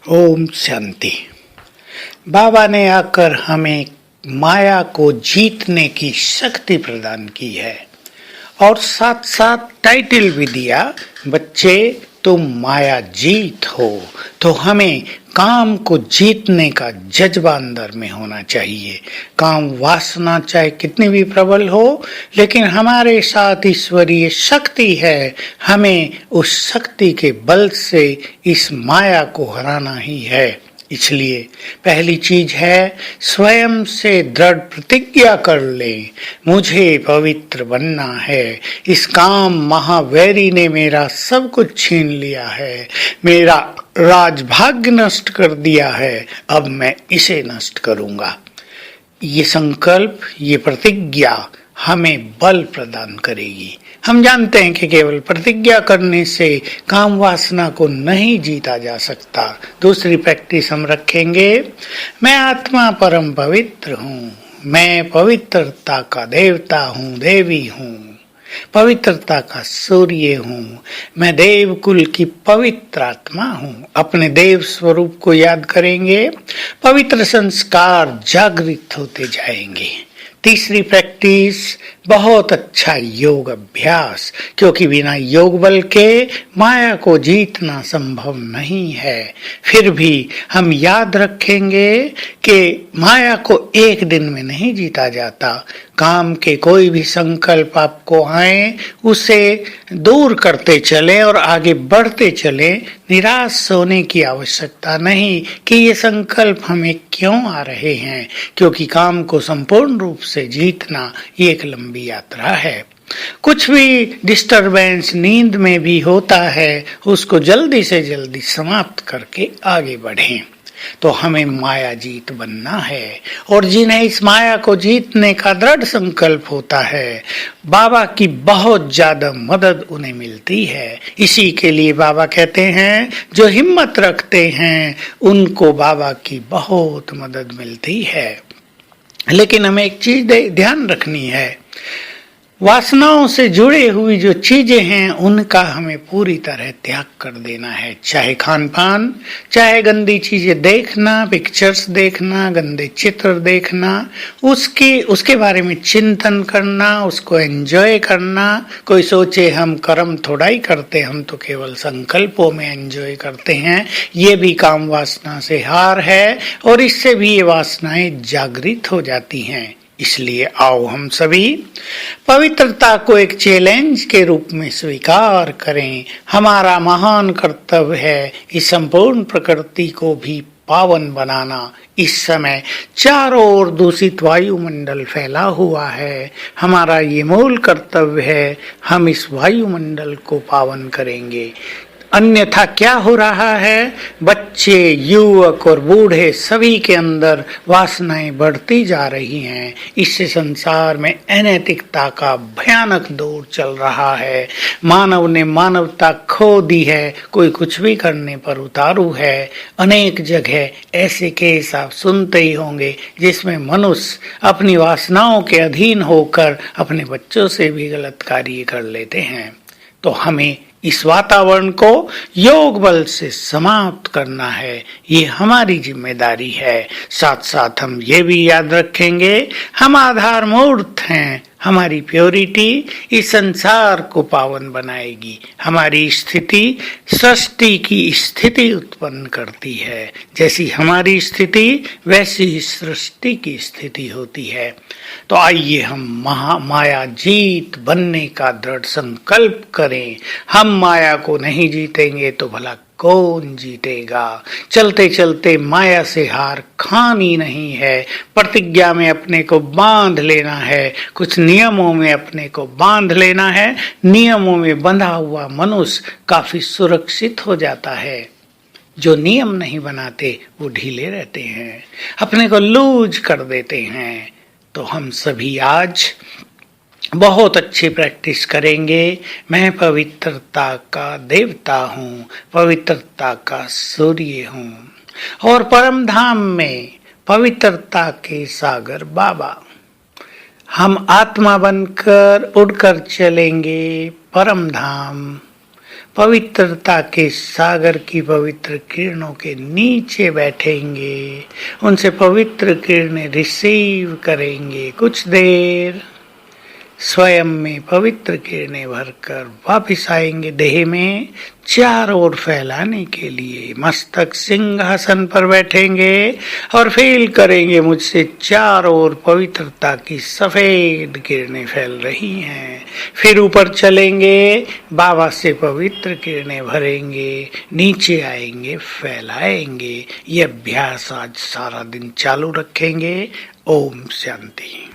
ओम शांति। बाबा ने आकर हमें माया को जीतने की शक्ति प्रदान की है और साथ साथ टाइटल भी दिया, बच्चे तुम माया जीत हो। तो हमें काम को जीतने का जज्बा अंदर में होना चाहिए। काम वासना चाहे कितनी भी प्रबल हो, लेकिन हमारे साथ ईश्वरीय शक्ति है। हमें उस शक्ति के बल से इस माया को हराना ही है। इसलिए पहली चीज है, स्वयं से दृढ़ प्रतिज्ञा कर ले, मुझे पवित्र बनना है। इस काम महावैरी ने मेरा सब कुछ छीन लिया है, मेरा राजभाग्य नष्ट कर दिया है, अब मैं इसे नष्ट करूंगा। ये संकल्प, ये प्रतिज्ञा हमें बल प्रदान करेगी। हम जानते हैं कि केवल प्रतिज्ञा करने से काम वासना को नहीं जीता जा सकता। दूसरी प्रैक्टिस हम रखेंगे, मैं आत्मा परम पवित्र हूँ, मैं पवित्रता का देवता हूँ, देवी हूँ, पवित्रता का सूर्य हूँ, मैं देव कुल की पवित्र आत्मा हूँ। अपने देव स्वरूप को याद करेंगे, पवित्र संस्कार जागृत होते जाएंगे। तीसरी प्रैक्टिस, बहुत अच्छा योग अभ्यास, क्योंकि बिना योग बल के माया को जीतना संभव नहीं है। फिर भी हम याद रखेंगे कि माया को एक दिन में नहीं जीता जाता। काम के कोई भी संकल्प आपको आए, उसे दूर करते चले और आगे बढ़ते चले। निराश होने की आवश्यकता नहीं कि ये संकल्प हमें क्यों आ रहे हैं, क्योंकि काम को संपूर्ण रूप से जीतना ये एक लंबी यात्रा है। कुछ भी डिस्टरबेंस नींद में भी होता है, उसको जल्दी से जल्दी समाप्त करके आगे बढ़ें। तो हमें माया जीत बनना है, और जिन्हें इस माया को जीतने का दृढ़ संकल्प होता है, बाबा की बहुत ज्यादा मदद उन्हें मिलती है। इसी के लिए बाबा कहते हैं, जो हिम्मत रखते हैं उनको बाबा की बहुत मदद मिलती है। लेकिन हमें एक चीज ध्यान रखनी है, वासनाओं से जुड़े हुई जो चीजें हैं उनका हमें पूरी तरह त्याग कर देना है। चाहे खान पान, चाहे गंदी चीजें देखना, पिक्चर्स देखना, गंदे चित्र देखना, उसके बारे में चिंतन करना, उसको एंजॉय करना। कोई सोचे हम कर्म थोड़ा ही करते, हम तो केवल संकल्पों में एंजॉय करते हैं। ये भी काम वासना से हार है, और इससे भी ये वासनाएं जागृत हो जाती हैं। इसलिए आओ हम सभी पवित्रता को एक चैलेंज के रूप में स्वीकार करें। हमारा महान कर्तव्य है इस संपूर्ण प्रकृति को भी पावन बनाना। इस समय चारों ओर दूषित वायुमंडल फैला हुआ है, हमारा ये मूल कर्तव्य है, हम इस वायुमंडल को पावन करेंगे। अन्यथा क्या हो रहा है, बच्चे, युवक और बूढ़े सभी के अंदर वासनाएं बढ़ती जा रही हैं। इससे संसार में अनैतिकता का भयानक दौर चल रहा है। मानव ने मानवता खो दी है, कोई कुछ भी करने पर उतारू है। अनेक जगह ऐसे केस आप सुनते ही होंगे जिसमें मनुष्य अपनी वासनाओं के अधीन होकर अपने बच्चों से भी गलत कार्य कर लेते हैं। तो हमें इस वातावरण को योग बल से समाप्त करना है, ये हमारी जिम्मेदारी है। साथ साथ हम ये भी याद रखेंगे, हम आधार मूर्त हैं। हमारी प्योरिटी इस संसार को पावन बनाएगी। हमारी स्थिति सृष्टि की स्थिति उत्पन्न करती है। जैसी हमारी स्थिति वैसी ही सृष्टि की स्थिति होती है। तो आइए हम माया जीत बनने का दृढ़ संकल्प करें। हम माया को नहीं जीतेंगे तो भला कौन जीतेगा। चलते चलते माया से हार खानी नहीं है। प्रतिज्ञा में अपने को बांध लेना है, कुछ नियमों में अपने को बांध लेना है। नियमों में बंधा हुआ मनुष्य काफी सुरक्षित हो जाता है। जो नियम नहीं बनाते वो ढीले रहते हैं, अपने को लूज कर देते हैं। तो हम सभी आज बहुत अच्छी प्रैक्टिस करेंगे। मैं पवित्रता का देवता हूँ, पवित्रता का सूर्य हूँ, और परम धाम में पवित्रता के सागर बाबा। हम आत्मा बनकर उड़कर चलेंगे परम धाम। पवित्रता के सागर की पवित्र किरणों के नीचे बैठेंगे, उनसे पवित्र किरणें रिसीव करेंगे। कुछ देर स्वयं में पवित्र किरणें भरकर वापिस आएंगे देह में, चारों ओर फैलाने के लिए। मस्तक सिंहासन पर बैठेंगे और फील करेंगे मुझसे चारों ओर पवित्रता की सफेद किरणें फैल रही हैं। फिर ऊपर चलेंगे, बाबा से पवित्र किरणें भरेंगे, नीचे आएंगे, फैलाएंगे। ये अभ्यास आज सारा दिन चालू रखेंगे। ओम शांति।